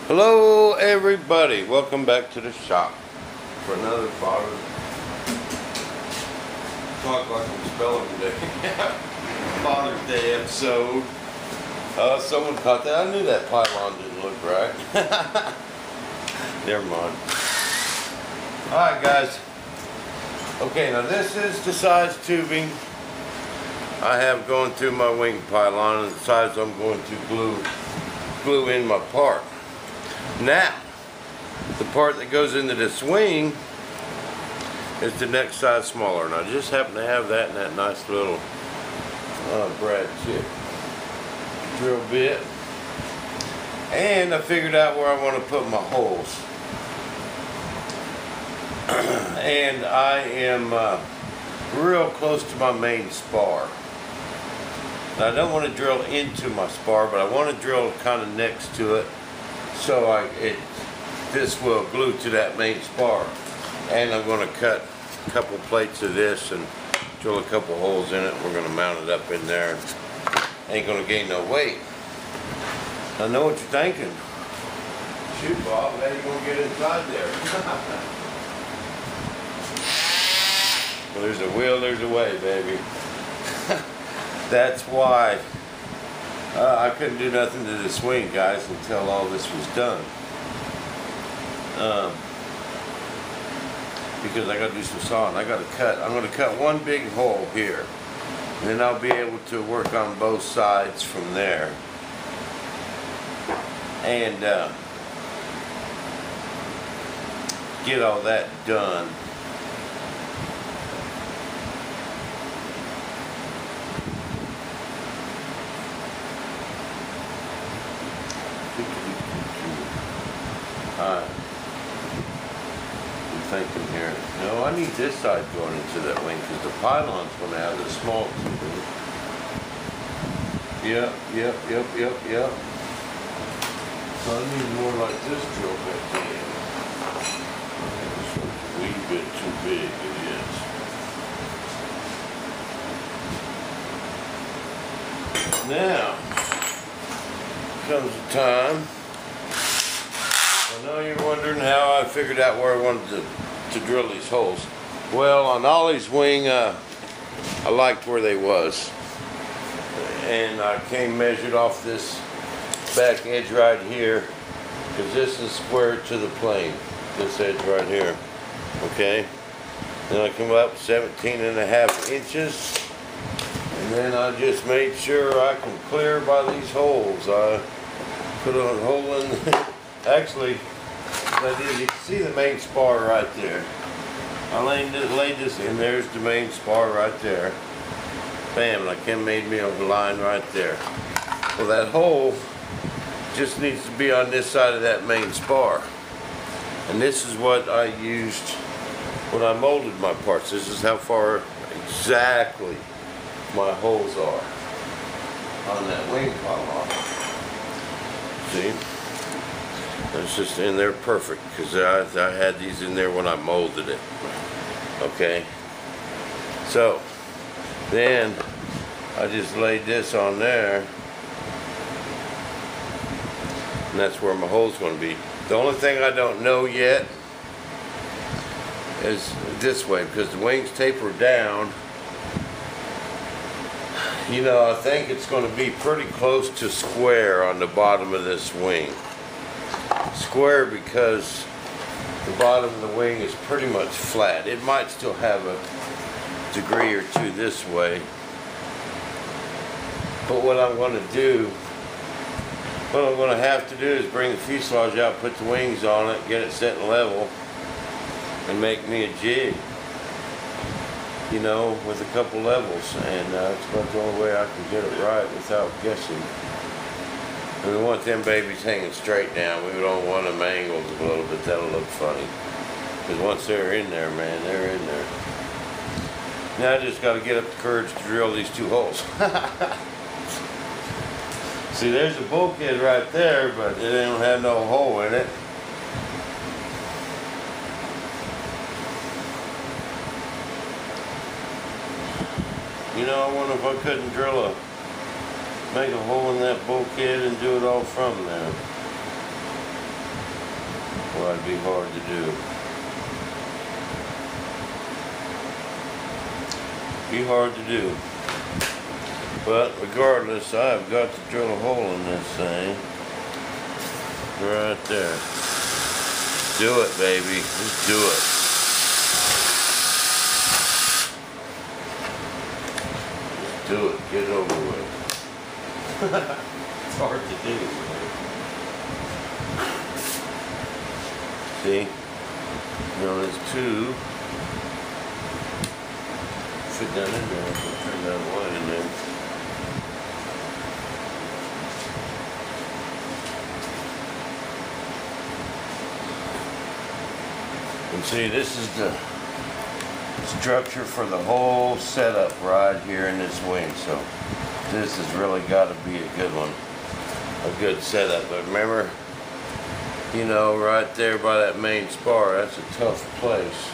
Hello everybody, welcome back to the shop for another Father's talk like I'm spelling today. Father's Day episode. Someone caught that. I knew that pylon didn't look right. Never mind. Alright guys. Okay, now this is the size tubing I have going through my wing pylon, and the size I'm going to glue in my part. Now, the part that goes into this wing is the next size smaller, and I just happen to have that in that nice little Brad chip drill bit. And I figured out where I want to put my holes. And I am real close to my main spar. Now, I don't want to drill into my spar, but I want to drill kind of next to it, so this will glue to that main spar. And I'm going to cut a couple plates of this and drill a couple holes in it. We're going to mount it up in there. Ain't going to gain no weight. I know what you're thinking. Shoot, Bob, how you going to get inside there? Well, there's a will, there's a way, baby. That's why I couldn't do nothing to this wing, guys, until all this was done. Because I got to do some sawing. I'm going to cut one big hole here. And then I'll be able to work on both sides from there. And get all that done. Alright, I'm thinking here. No, I need this side going into that wing because the pylon's going to have the small tubing. Yep. So I need more like this drill bit here. This one's a wee bit too big, it is. Now comes the time. I know you're wondering how I figured out where I wanted to drill these holes. Well, on Ollie's wing, I liked where they was. And I measured off this back edge right here, because this is square to the plane. This edge right here. Okay? Then I come up 17.5 inches. And then I just made sure I can clear by these holes. I put a hole in actually, what I did, you can see the main spar right there. I laid this in, there's the main spar right there. Bam, and I made me a line right there. Well, that hole just needs to be on this side of that main spar. And this is what I used when I molded my parts. This is how far exactly my holes are on that wing pylon. See? It's just in there perfect because I had these in there when I molded it. Okay, so then I just laid this on there, and that's where my hole's going to be. The only thing I don't know yet is this way, because the wings taper down. You know, I think it's going to be pretty close to square on the bottom of this wing. Square because the bottom of the wing is pretty much flat. It might still have a degree or two this way. But what I'm going to have to do is bring the fuselage out, put the wings on it, get it set and level, and make me a jig. You know, with a couple levels. And that's about the only way I can get it right without guessing. We want them babies hanging straight down. We don't want them angled a little bit. That'll look funny. Because once they're in there, man, they're in there. Now I just got to get up the courage to drill these two holes. See, there's a bulkhead right there, but it don't have no hole in it. You know, I wonder if I couldn't make a hole in that bulkhead and do it all from there. so it'd be hard to do. Be hard to do. But regardless, I've got to drill a hole in this thing. Right there. Do it, baby. Just do it. Just do it. Get it over with. It's hard to do, man. See? You know, there's two. Fit down in there. Turn that way in there. And see, this is the structure for the whole setup right here in this wing. So this has really got to be a good one, a good setup. But remember, you know, right there by that main spar, that's a tough place.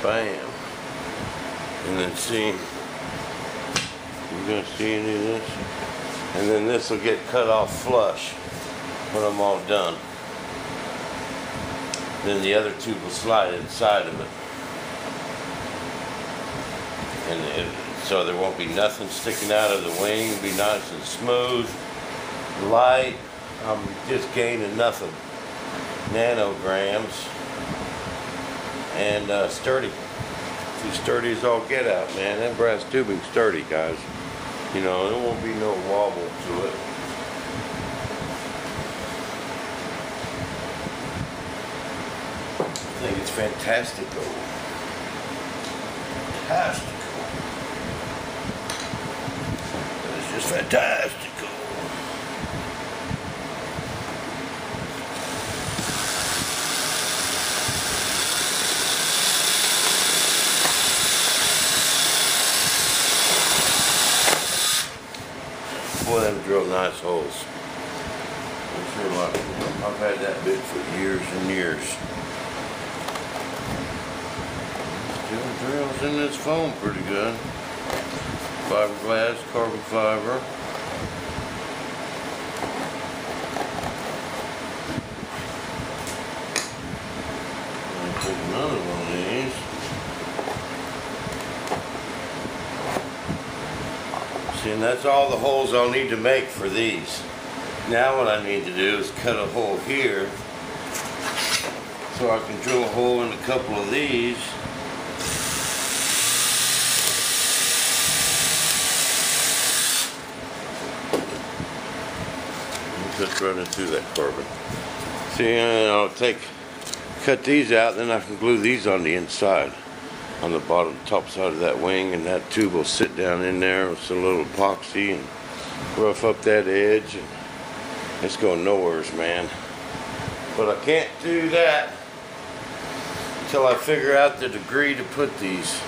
Bam. And then see, you gonna see any of this? And then this will get cut off flush when I'm all done. Then the other tube will slide inside of it. And so there won't be nothing sticking out of the wing. It'll be nice and smooth, light. I'm just gaining enough of nanograms. And sturdy. Too sturdy as all get out, man. That brass tubing's sturdy, guys. You know, there won't be no wobble to it. I think it's fantastical. Fantastical. It's just fantastical. Boy, them drill nice holes. I'm sure like them. I've had that bit for years and years. Still drills in this foam pretty good. Fiberglass, carbon fiber. I'll take another one of these. And that's all the holes I'll need to make for these. Now what I need to do is cut a hole here so I can drill a hole in a couple of these. Just running through that carbon. See, I'll cut these out, then I can glue these on the inside. On the bottom, top side of that wing, and that tube will sit down in there with some little epoxy and rough up that edge, and it's going nowheres, man. But I can't do that until I figure out the degree to put these.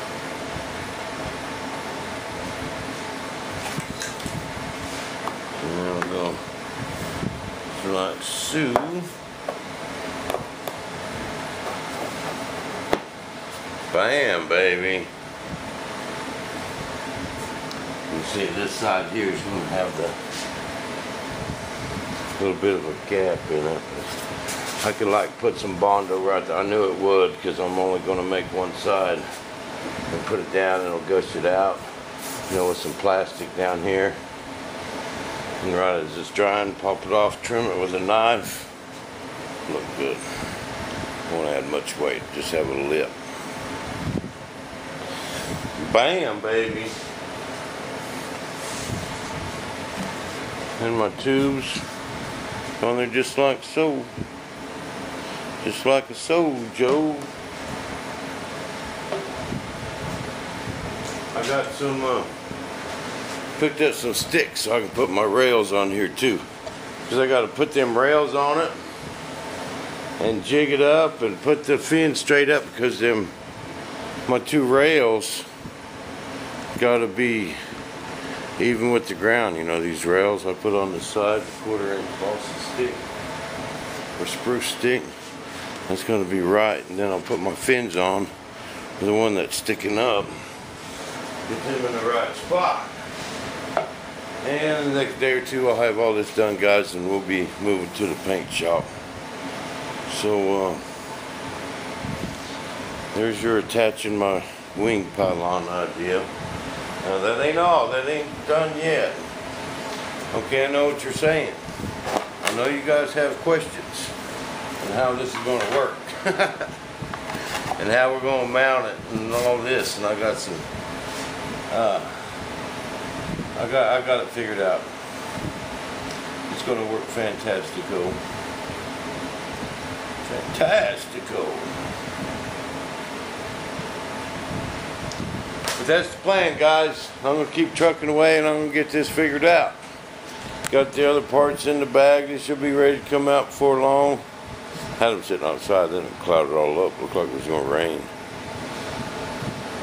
And then I'll go like so. Bam, baby. You see this side here is going to have the little bit of a gap in it. I could like put some Bondo right there. I knew it would because I'm only going to make one side and put it down and it'll gush it out. You know, with some plastic down here. And right as it's drying, pop it off, trim it with a knife. Look good. Won't add much weight, just have a lip. Bam, baby. And my tubes on there just like so. Just like a so, Joe. I got some, picked up some sticks so I can put my rails on here too. Because I got to put them rails on it and jig it up and put the fin straight up because my two rails got to be even with the ground. You know, these rails I put on the side, 1/4 inch balsa stick or spruce stick, that's going to be right. And then I'll put my fins on the one that's sticking up, get them in the right spot. And the next day or two I'll have all this done, guys, and we'll be moving to the paint shop. So there's your attaching my wing pylon idea. Now that ain't all, that ain't done yet. Okay, I know what you're saying. I know you guys have questions on how this is going to work. And how we're going to mount it and all this. And I got some, I got it figured out. It's going to work fantastico. Fantastico. But that's the plan, guys. I'm going to keep trucking away and I'm going to get this figured out. Got the other parts in the bag. They should be ready to come out before long. Had them sitting outside, then it clouded all up. Looked like it was going to rain.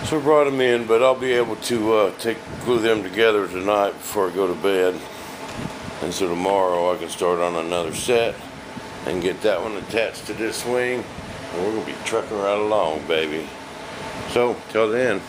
So I brought them in, but I'll be able to glue them together tonight before I go to bed. And so tomorrow I can start on another set and get that one attached to this wing. And we're going to be trucking right along, baby. So, till then.